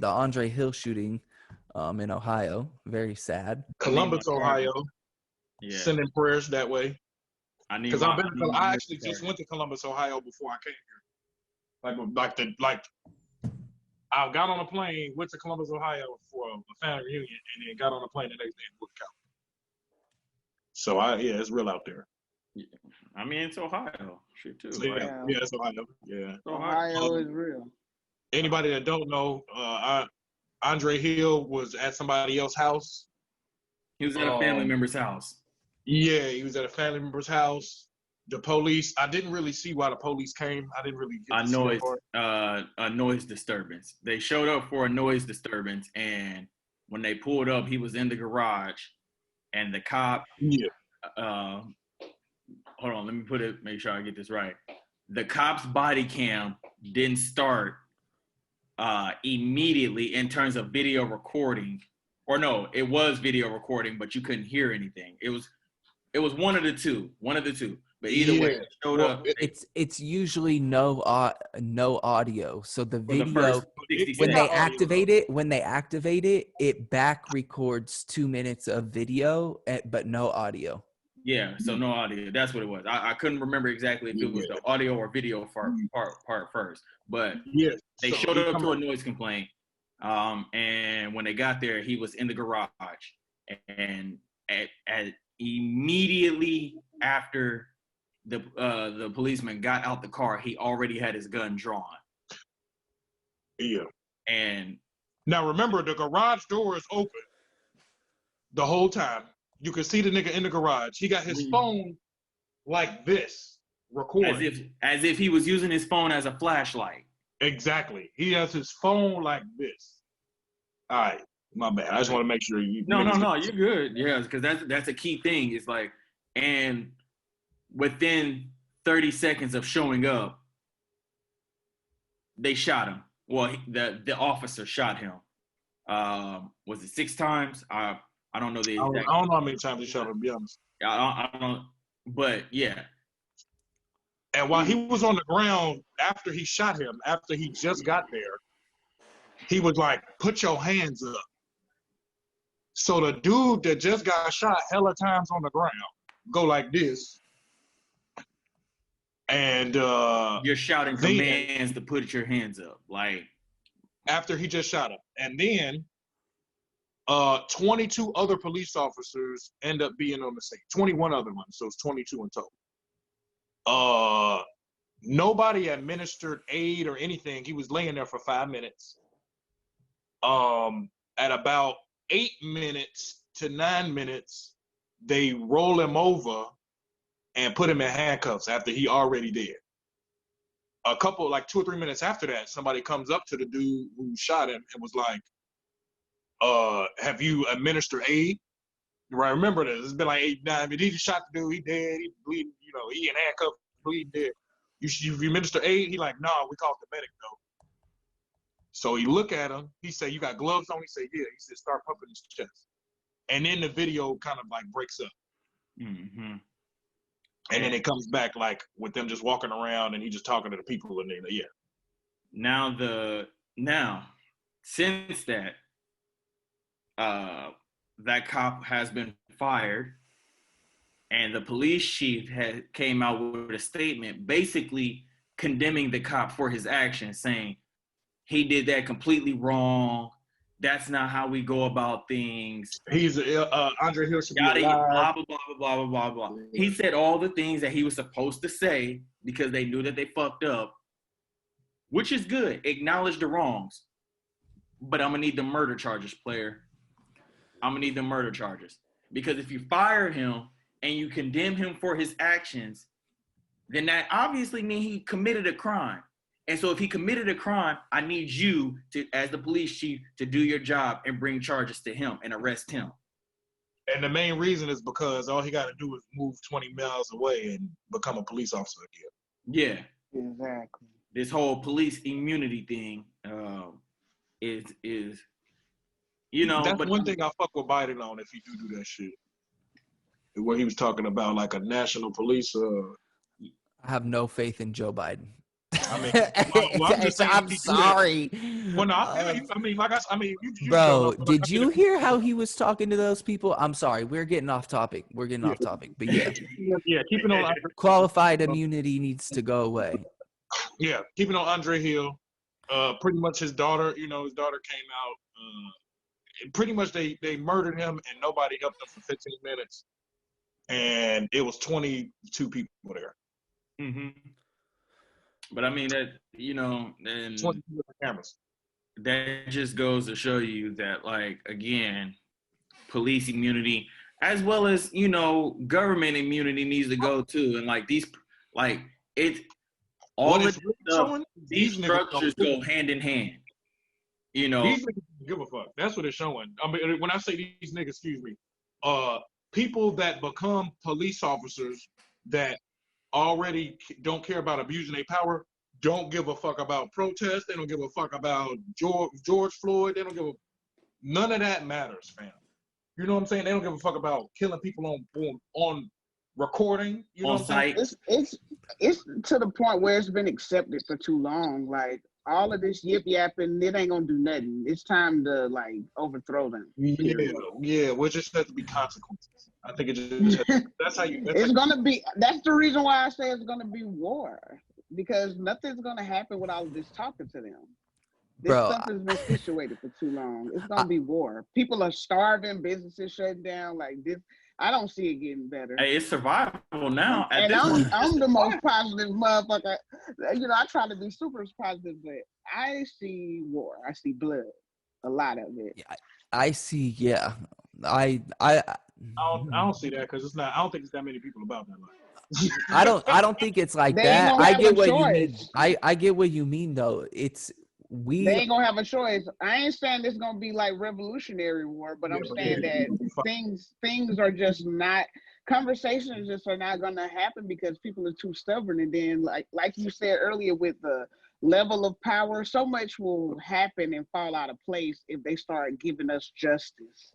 the Andre Hill shooting in Ohio. Very sad. Columbus, Ohio. Yeah. Sending prayers that way. Because I actually just went to Columbus, Ohio before I came here. I got on a plane, went to Columbus, Ohio for a family reunion, and then got on a plane the next day in Wood County. So it's real out there. Yeah. I mean, it's Ohio, shit too. Yeah, it's Ohio. Yeah, Ohio is real. Anybody that don't know, Andre Hill was at somebody else's house. He was at a family member's house. Yeah, he was at a family member's house. The police, I didn't really see why the police came. I didn't really get a noise disturbance. They showed up for a noise disturbance, and when they pulled up, he was in the garage, and the cop. Yeah. Hold on, let me make sure I get this right. The cop's body cam didn't start immediately in terms of video recording, or no, it was video recording, but you couldn't hear anything. It was one of the two. But either way, it showed up. It's usually no audio. So the video, when they activate it, it back records 2 minutes of video, but no audio. Yeah, so no audio. That's what it was. I couldn't remember exactly if it was the audio or video part first. But they showed up to a noise complaint. And when they got there, he was in the garage. And at immediately after the policeman got out the car, he already had his gun drawn. Yeah. And now remember, the garage door is open the whole time. You can see the nigga in the garage. He got his phone like this, recording. As if he was using his phone as a flashlight. Exactly. He has his phone like this. All right. My bad. I just want to make sure you. No, you're good. Yeah, because that's a key thing. It's like, and within 30 seconds of showing up, they shot him. Well, the officer shot him. Was it 6 times? I don't know the exact. I don't know how many times he shot him, to be honest. I don't. But yeah. And while he was on the ground, after he shot him, after he just got there, he was like, "Put your hands up." So the dude that just got shot hella times on the ground go like this. And you're shouting commands to put your hands up, like after he just shot him. And then 22 other police officers end up being on the scene. 21 other ones, so it's 22 in total. Nobody administered aid or anything. He was laying there for 5 minutes. At about 8 minutes to 9 minutes, they roll him over and put him in handcuffs after he already dead. A couple, like 2 or 3 minutes after that, somebody comes up to the dude who shot him and was like, have you administered aid? Right, remember this. It's been like 8, 9. But he just shot the dude. He dead. He bleeding. You know, he in handcuffs, bleeding dead. You administer aid? He like, nah, we called the medic though. So he look at him. He said, "You got gloves on?" He said, "Yeah." He said, "Start pumping his chest." And then the video kind of like breaks up. Mm-hmm. And then it comes back like with them just walking around and he just talking to the people and then Now since that that cop has been fired and the police chief came out with a statement basically condemning the cop for his actions, saying he did that completely wrong. That's not how we go about things. He's Andre Hill should be alive. Blah, blah, blah, blah, blah, blah, blah. He said all the things that he was supposed to say because they knew that they fucked up, which is good. Acknowledge the wrongs. But I'm going to need the murder charges, player. I'm going to need the murder charges. Because if you fire him and you condemn him for his actions, then that obviously means he committed a crime. And so if he committed a crime, I need you to, as the police chief, to do your job and bring charges to him and arrest him. And the main reason is because all he got to do is move 20 miles away and become a police officer again. Yeah. Exactly. This whole police immunity thing is you know. That's but one thing I fuck with Biden on if he do that shit. Where he was talking about like a national police. I have no faith in Joe Biden. I mean, I'm just saying. I'm sorry. Well, no, I feel you. I mean, you bro, don't know, did you hear how he was talking to those people? I'm sorry, we're getting off topic. But yeah. Yeah, keeping on. Qualified immunity needs to go away. Yeah, keeping on Andre Hill. Pretty much his daughter came out. Pretty much they murdered him and nobody helped him for 15 minutes. And it was 22 people there. Mm-hmm. But I mean that, and 22 cameras. That just goes to show you that, like, again, police immunity as well as, government immunity needs to go too. And like these, like it's all of stuff, these structures go hand in hand. These niggas don't give a fuck. That's what it's showing. I mean, when I say these niggas, people that become police officers that already don't care about abusing their power, don't give a fuck about protests. They don't give a fuck about George Floyd. They don't give none of that matters, fam. You know what I'm saying? They don't give a fuck about killing people on recording. You know what I'm saying? It's to the point where it's been accepted for too long. Like all of this yip yapping, it ain't gonna do nothing. It's time to like overthrow them. Yeah. Well, just have to be consequences. I think it just that's how you. That's the reason why I say it's gonna be war, because nothing's gonna happen without just talking to them. This stuff has been situated for too long. It's gonna be war. People are starving, businesses shutting down. Like this, I don't see it getting better. Hey, it's survival now. And I'm the most positive motherfucker. I try to be super positive, but I see war. I see blood. A lot of it. Yeah, I see. Yeah, I don't see that because it's not. I don't think it's that many people about that life. I don't think it's like that. I get what you mean. I get what you mean though. They ain't gonna have a choice. I ain't saying it's gonna be like revolutionary war, but I'm saying that things are just not, conversations just are not gonna happen because people are too stubborn. And then like you said earlier, with the level of power, so much will happen and fall out of place if they start giving us justice.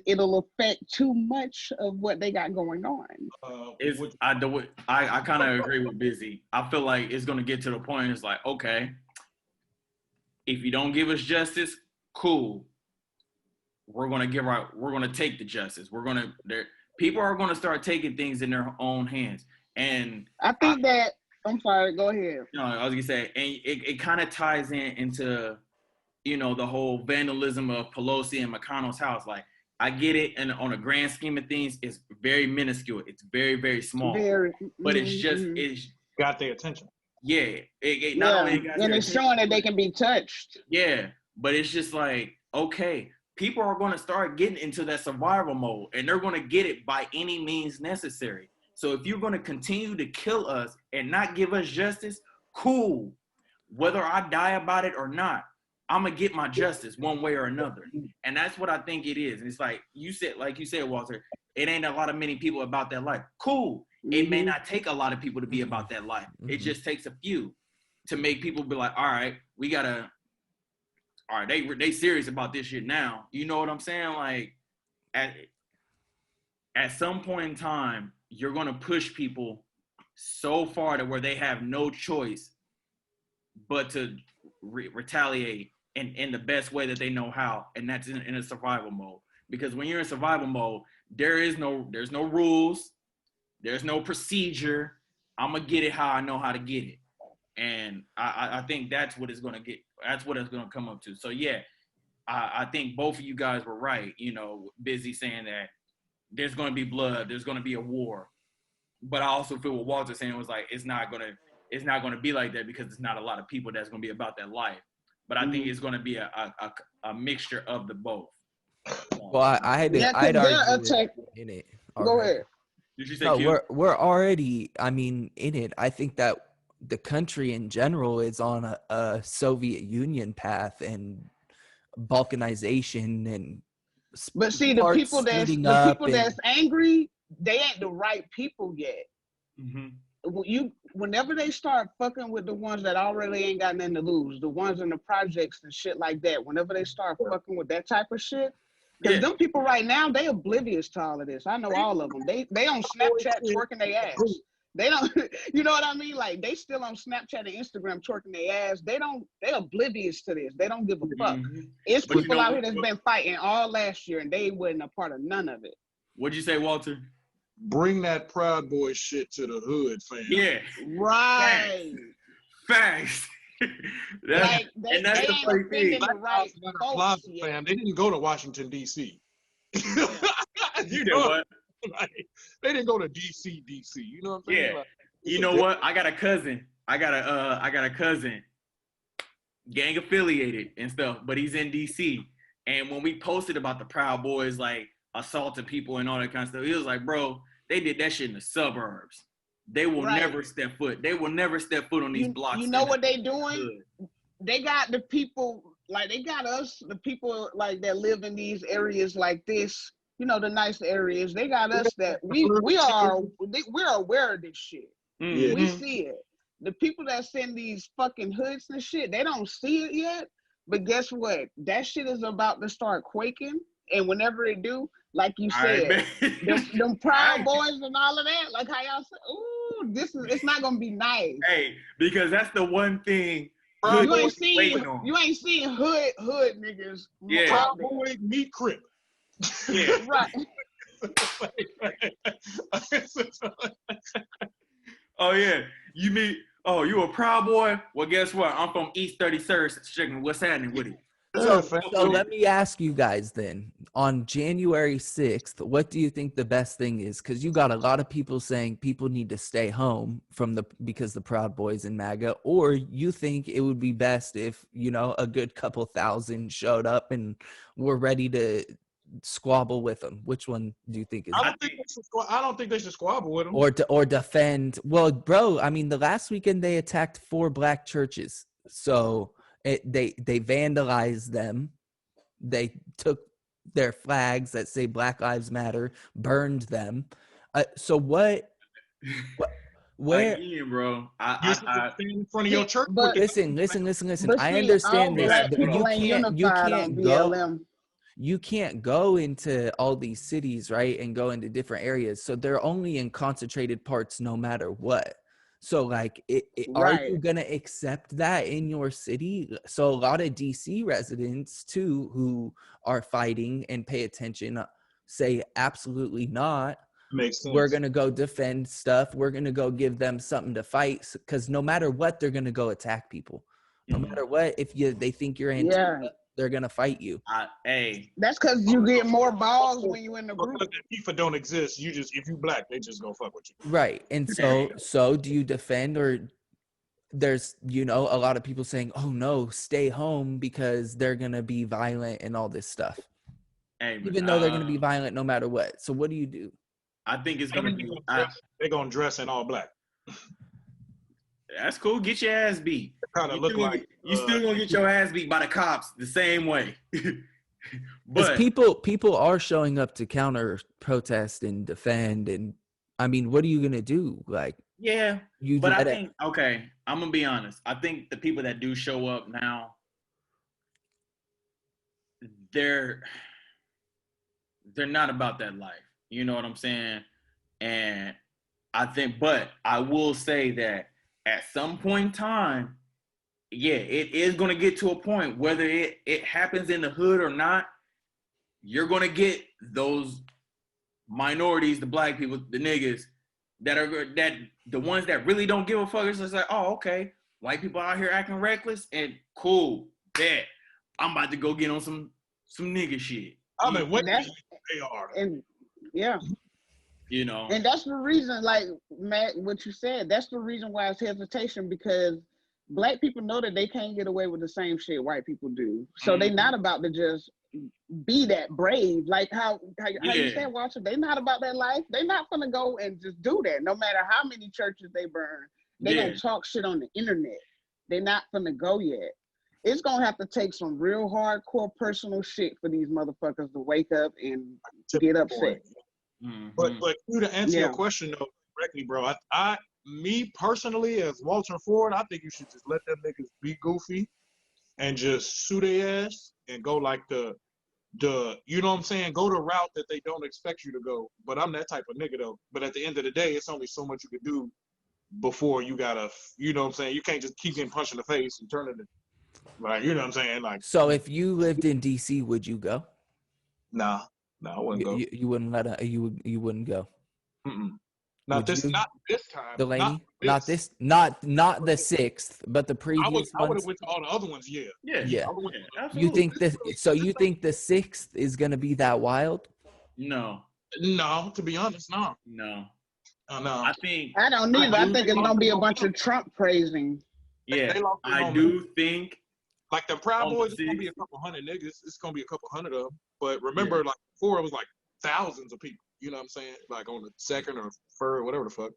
It'll affect too much of what they got going on. I kind of agree with Bizzy. I feel like it's gonna get to the point. It's like, okay, if you don't give us justice, cool. We're gonna take the justice. People are gonna start taking things in their own hands. And I think I'm sorry, go ahead. No, I was gonna say, and it kind of ties into, the whole vandalism of Pelosi and McConnell's house. Like, I get it, and on a grand scheme of things, it's very minuscule. It's very, very small. But it's got their attention. Yeah, not only got and it's showing that they can be touched. Yeah, but it's just like, okay, people are going to start getting into that survival mode, and they're going to get it by any means necessary. So if you're going to continue to kill us and not give us justice, cool. Whether I die about it or not, I'm gonna get my justice one way or another. And that's what I think it is. And it's like you said, Walter, it ain't a lot of many people about that life. Cool. It may not take a lot of people to be about that life. It just takes a few to make people be like, all right, they serious about this shit now. You know what I'm saying? Like at some point in time, you're gonna push people so far to where they have no choice but to retaliate in the best way that they know how, and that's in a survival mode. Because when you're in survival mode, there's no rules, there's no procedure. I'm gonna get it how I know how to get it, and I think that's what it's gonna get. That's what it's gonna come up to. So yeah, I think both of you guys were right. Bizzy saying that there's gonna be blood, there's gonna be a war, but I also feel what Walter saying was like it's not gonna be like that because it's not a lot of people that's gonna be about that life. But I think it's going to be a mixture of the both. Well, I'd argue in it. Go ahead. Did you say we're already, in it. I think that the country in general is on a Soviet Union path and balkanization and. But see, the people that's angry, they ain't the right people yet. Mm-hmm. Whenever they start fucking with the ones that already ain't got nothing to lose, the ones in the projects and shit like that, whenever they start fucking with that type of shit, because them people right now, they oblivious to all of this. I know all of them. They on Snapchat twerking their ass. They don't, you know what I mean? Like they still on Snapchat and Instagram twerking their ass. They're oblivious to this. They don't give a fuck. Mm-hmm. It's people out here that's been fighting all last year and they wasn't a part of none of it. What'd you say, Walter? Bring that Proud Boy shit to the hood, fam. Yeah. Right. Facts. Like, they the funny thing. The right folks, fam. They didn't go to Washington, D.C. You know what? Like, they didn't go to DC. You know what I'm saying? Yeah. Like, you know what? I got a cousin. I got a cousin, gang affiliated and stuff, but he's in DC. And when we posted about the Proud Boys, like assaulting people and all that kind of stuff, he was like, "Bro, they did that shit in the suburbs. They will never step foot. They will never step foot on these blocks." You know what they doing? They got the people, like they got us, the people like that live in these areas like this. You know, the nice areas. They got us that we're aware of this shit. Mm-hmm. We see it. The people that send these fucking hoods and shit, they don't see it yet. But guess what? That shit is about to start quaking. And whenever it do, like you said, them Proud Boys and all of that, like how y'all said, ooh, it's not gonna be nice. Hey, because that's the one thing. You ain't seen hood niggas. Yeah. Proud Boy meet Crip. Yeah. Right. Oh yeah. You a Proud Boy? Well, guess what? I'm from East 33rd. Chicken. What's happening with it? So let me ask you guys then, on January 6th, what do you think the best thing is? Because you got a lot of people saying people need to stay home because the Proud Boys in MAGA, or you think it would be best if, a good couple thousand showed up and were ready to squabble with them. Which one do you think is? I don't think they should squabble with them or defend. Well, bro, I mean, the last weekend they attacked 4 black churches, so they vandalized them. They took their flags that say Black Lives Matter, burned them. So what? Where, again, bro? I stand in front of your church. But listen. I understand this, but you can't go into all these cities, right, and go into different areas. So they're only in concentrated parts no matter what. So like, are you going to accept that in your city? So a lot of DC residents too, who are fighting and pay attention, say absolutely not. Makes sense. We're going to go defend stuff. We're going to go give them something to fight, because no matter what, they're going to go attack people. No matter what, if they think you're Antifa, they're gonna fight you. That's because you get more balls when you in the group. Antifa don't exist. If you black, they just gonna fuck with you. Right. And so do you defend, or there's a lot of people saying, "Oh no, stay home because they're gonna be violent and all this stuff." Even though they're gonna be violent no matter what. So what do you do? I think it's gonna be. They're gonna dress in all black. That's cool. Get your ass beat. Kind of look like you still gonna get your ass beat by the cops the same way. But people are showing up to counter protest and defend, and I mean, what are you gonna do? Like, I think I'm gonna be honest. I think the people that do show up now, they're not about that life. You know what I'm saying? And but I will say that at some point in time, it is going to get to a point, whether it happens in the hood or not, you're going to get those minorities, the black people, the niggas, that the ones that really don't give a fuck. It's just like, oh, okay, white people out here acting reckless, and cool, bet I'm about to go get on some nigga shit. I mean, what they are. And and that's the reason, like Matt, what you said, that's the reason why it's hesitation, because black people know that they can't get away with the same shit white people do. So they not about to just be that brave. Like how you said, Walter, they not about that life. They not gonna go and just do that. No matter how many churches they burn, they gonna talk shit on the internet. They're not gonna go yet. It's gonna have to take some real hardcore personal shit for these motherfuckers to wake up and get upset. But to answer your question though directly, bro, me personally as Walter Ford, I think you should just let them niggas be goofy and just sue their ass and go like the you know what I'm saying, go the route that they don't expect you to go. But I'm that type of nigga though. But at the end of the day, it's only so much you can do before you gotta, you know what I'm saying? You can't just keep getting punched in the face and turn it, like, you know what I'm saying? Like, so if you lived in DC, would you go? nah, I wouldn't go. You wouldn't you wouldn't go. Mm-mm. Not this time. Delaney? Not the 6th, but the previous I would ones. have went to all the other ones. Yeah. You think this? So you think the 6th is gonna be that wild? No. To be honest, no. No. I don't either. I think it's gonna be a bunch of Trump praising. Yeah, I do think. Like the Proud Boys, it's gonna be a couple hundred niggas. It's gonna be a couple hundred of them. But remember, like before, it was like thousands of people. You know what I'm saying? Like on the 2nd or 3rd, whatever the fuck.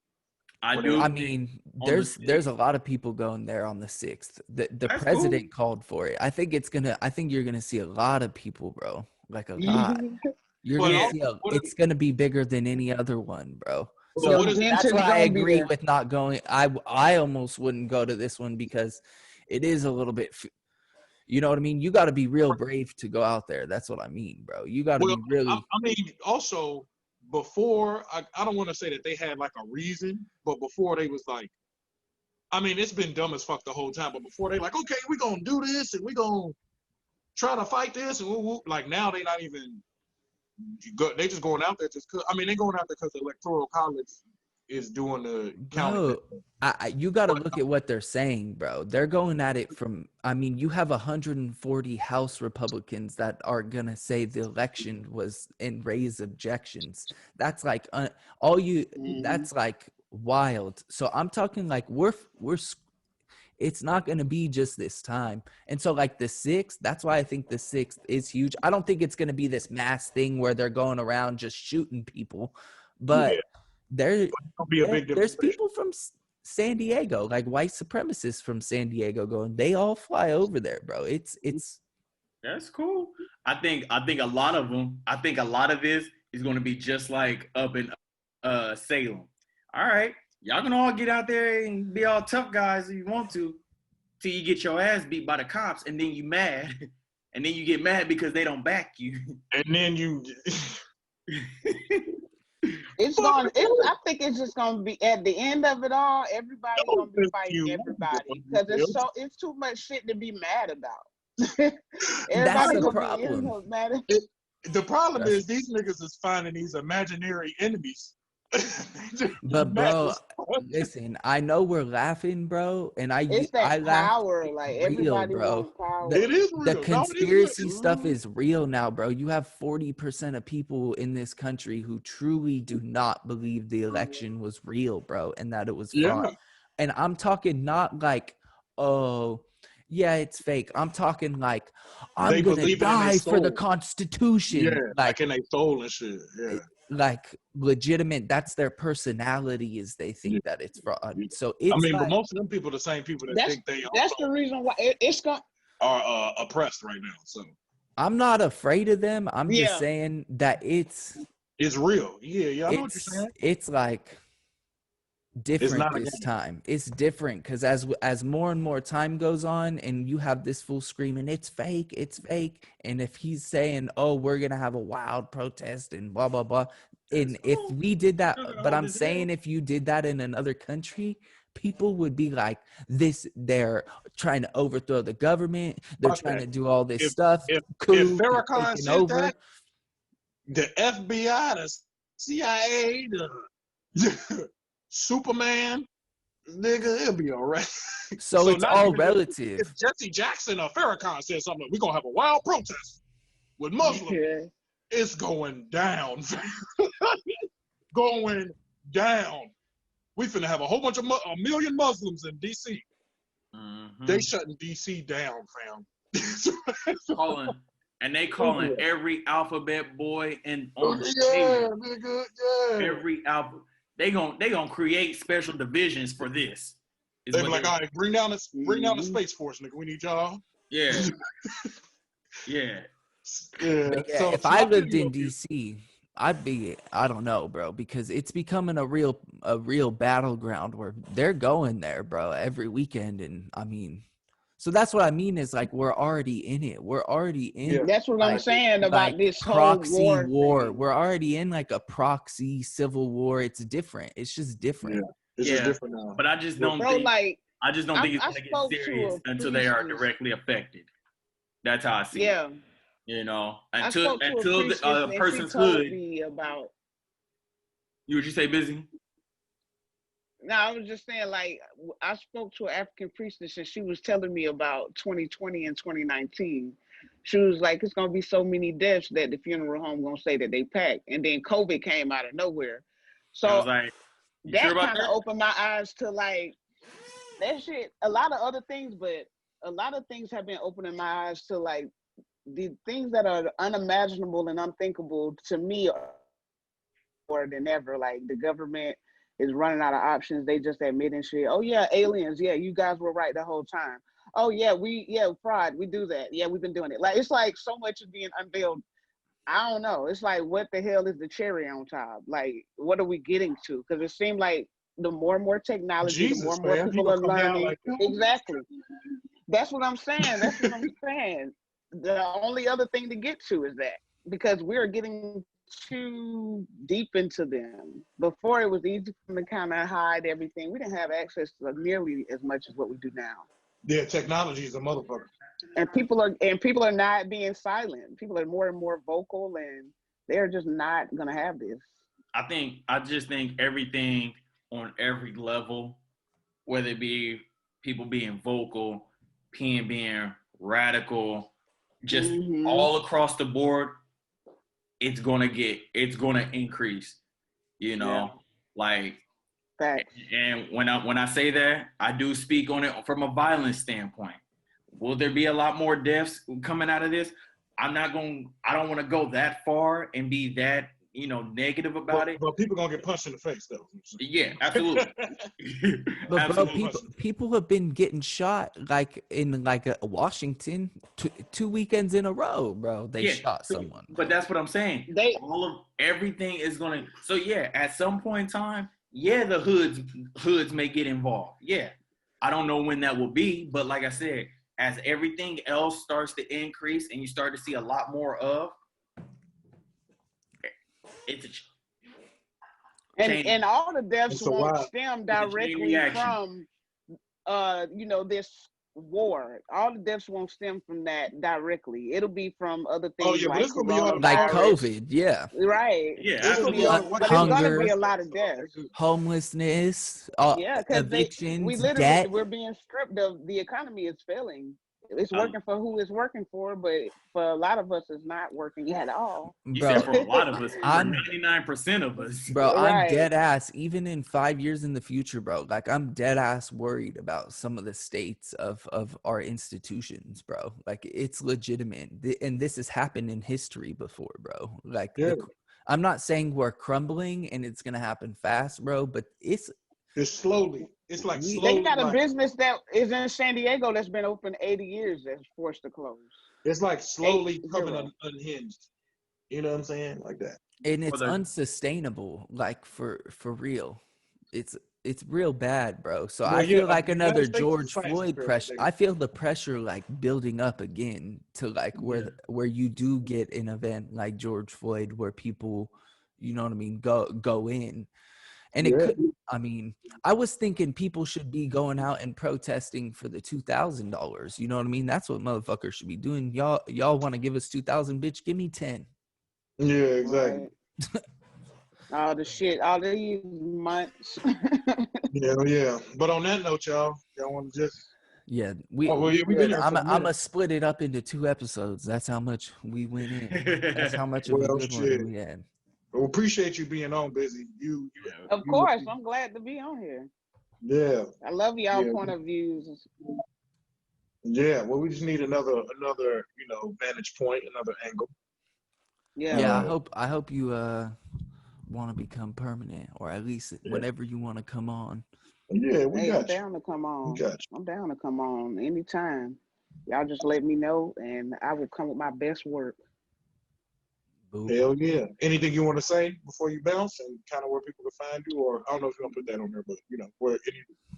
I mean, there's a lot of people going there on the 6th. The president called for it. I think you're gonna see a lot of people, bro. Like a lot. You're gonna see it's gonna be bigger than any other one, bro. So that's why I agree with not going. I almost wouldn't go to this one because it is a little bit. You know what I mean? You got to be real brave to go out there. That's what I mean, bro. You got to be really. I mean, also before I don't want to say that they had like a reason, but before they was like, I mean, it's been dumb as fuck the whole time. But before they like, okay, we gonna do this and we gonna try to fight this and like now they not even. They just going out there just cause. I mean, they going out there because the Electoral College is doing the counting. You got to look at what they're saying, bro. They're going at it from. I mean, you have 140 House Republicans that are gonna say the election was and raise objections. That's like That's like wild. So I'm talking like we're. It's not going to be just this time. And so like the 6th, that's why I think the 6th is huge. I don't think it's going to be this mass thing where they're going around just shooting people, but there's people from San Diego, like white supremacists from San Diego going, they all fly over there, bro. It's that's cool. I think a lot of them, I think a lot of this is going to be just like up in Salem. All right. Y'all can all get out there and be all tough guys if you want to, till you get your ass beat by the cops, and then you mad, and then you get mad because they don't back you, and then you. I think it's just gonna be at the end of it all. Everybody's gonna be fighting everybody because it's too much shit to be mad about. That's the problem. The problem is these niggas is finding these imaginary enemies. But bro, listen, I know we're laughing, bro, and I power, like everybody bro. Power. It is real. The conspiracy stuff is real now, bro. You have 40% of people in this country who truly do not believe the election was real, bro, and that it was fraud. And I'm talking not like, oh, yeah, it's fake. I'm talking like, I'm gonna die for the Constitution. Yeah, like in their soul and shit. Yeah. Like legitimate, that's their personality, is they think that it's fraud. So it's, I mean, but most of them people are the same people that think they that's the reason why are oppressed right now. So I'm not afraid of them. I'm just saying that it's real. Yeah, I know what you're saying. It's like different this time. It's different because as more and more time goes on and you have this fool screaming it's fake, and if he's saying, oh, we're gonna have a wild protest and blah blah blah, and if we did that, but I'm saying if you did that in another country, people would be like, this, they're trying to overthrow the government, they're trying to do all this stuff. If Farrakhan said that, the FBI, the CIA, the Superman, nigga, it'll be all right. So it's all relative. If Jesse Jackson or Farrakhan said something, we're going to have a wild protest with Muslims. It's going down. Going down. We finna have a whole bunch of a million Muslims in D.C. Mm-hmm. They shutting D.C. down, fam. And they calling every alphabet boy and on the table. Nigga, every alphabet. They gonna create special divisions for this. They be like, all right, bring down the Space Force, nigga. We need y'all. Yeah. Yeah. So if I lived in DC, I'd be, I don't know, bro, because it's becoming a real battleground where they're going there, bro, every weekend. And I mean, So that's what I mean is like we're already in it. We're already in. That's what I'm saying about this whole proxy war. thing. We're already in like a proxy civil war. It's different. It's just different. It's just different now. But I just don't think. Like, I just don't think it's gonna get serious until they are directly affected. That's how I see it. You know, until the person's hood. About. You would you say, Busy? No, I was just saying, like, I spoke to an African priestess and she was telling me about 2020 and 2019. She was like, it's going to be so many deaths that the funeral home going to say that they packed. And then COVID came out of nowhere. So I was like, that kind of opened my eyes to, like, that shit. A lot of other things, but a lot of things have been opening my eyes to, like, the things that are unimaginable and unthinkable to me more than ever. Like, the government is running out of options. They just admitting shit. Oh yeah, aliens. Yeah, you guys were right the whole time. Oh yeah, fraud. We do that. Yeah, we've been doing it. Like, it's like so much is being unveiled. I don't know. It's like, what the hell is the cherry on top? Like, what are we getting to? Because it seemed like the more and more technology, the more and more people are learning. Like, exactly. That's what I'm saying. That's what I'm saying. The only other thing to get to is that, because we're getting too deep into them. Before, it was easy for them to kind of hide everything. We didn't have access to nearly as much as what we do now. Yeah, technology is a motherfucker. And people are not being silent. People are more and more vocal, and they're just not gonna have this. I just think everything on every level, whether it be people being vocal, being radical, just all across the board, it's gonna increase, you know, like. Facts. And when I say that, I do speak on it from a violence standpoint. Will there be a lot more deaths coming out of this? I don't want to go that far and be that, negative about it. But people gonna get punched in the face though. Yeah, absolutely. But absolutely. bro, people have been getting shot like in Washington 2 weekends in a row, bro. They shot someone. But that's what I'm saying. Everything is gonna. So yeah, at some point in time, the hoods may get involved. Yeah, I don't know when that will be, but like I said, as everything else starts to increase and you start to see a lot more of, it's a and all the deaths won't stem directly from this war. All the deaths won't stem from that directly. It'll be from other things like COVID. Yeah. Right. Yeah. But it's gonna be a lot of deaths. Homelessness. Evictions. Debt. We're being stripped of. The economy is failing. It's working for who it's working for, but for a lot of us, it's not working at all. You said for a lot of us, for 99% of us. Bro, I'm dead ass. Even in 5 years in the future, bro, like I'm dead ass worried about some of the states of our institutions, bro. Like it's legitimate. And this has happened in history before, bro. Like I'm not saying we're crumbling and it's going to happen fast, bro, but it's slowly. It's like slowly. They got a business that is in San Diego that's been open 80 years that's forced to close. It's like slowly coming unhinged. You know what I'm saying? Like that. And it's unsustainable, like for real. It's real bad, bro. So I feel like another George Floyd pressure. I feel the pressure like building up again to like where you do get an event like George Floyd where people, you know what I mean, go in. And it could, I mean, I was thinking people should be going out and protesting for the $2,000. You know what I mean? That's what motherfuckers should be doing. Y'all want to give us 2,000, bitch? Give me 10. Yeah, exactly. All the shit, all these months. yeah. But on that note, y'all want to just. Yeah, I'm gonna split it up into 2 episodes. That's how much we went in. That's how much of a good one we had. Well, appreciate you being on, Busy. Of course, I'm glad to be on here. Yeah. I love y'all point of views. Yeah, well, we just need another, vantage point, another angle. Yeah. I hope you want to become permanent, or at least whenever you want to come on. Yeah, I'm down to come on. I'm down to come on anytime. Y'all just let me know, and I will come with my best work. Hell yeah. Anything you want to say before you bounce and kind of where people can find you? Or I don't know if you're going to put that on there, but, where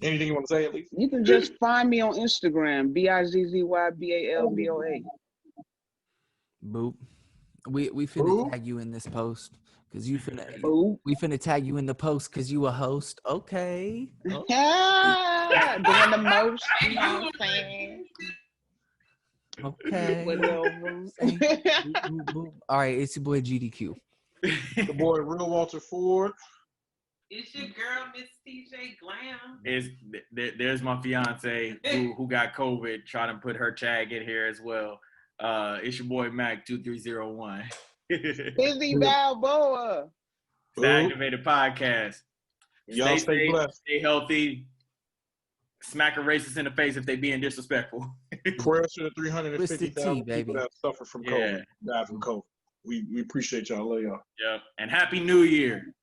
anything you want to say at least? You can just find me on Instagram, BIZZYBALBOA. Boop. We finna tag you in this post because we finna tag you in the post because you a host. Okay. Yeah, doing the most, you know what I'm saying? Okay. Whatever. All right, it's your boy GDQ. The boy Real Walter Ford. It's your girl, Miss TJ Glam. There's my fiance who got COVID. Trying to put her tag in here as well. It's your boy Mac 2301. Bizzy Balboa. It's the Activated Podcast. Y'all stay blessed. Stay healthy. Smack a racist in the face if they being disrespectful. Prayers to the 350,000 baby. people that suffer from COVID, died from COVID. We appreciate y'all. Love y'all. Yep. And Happy New Year.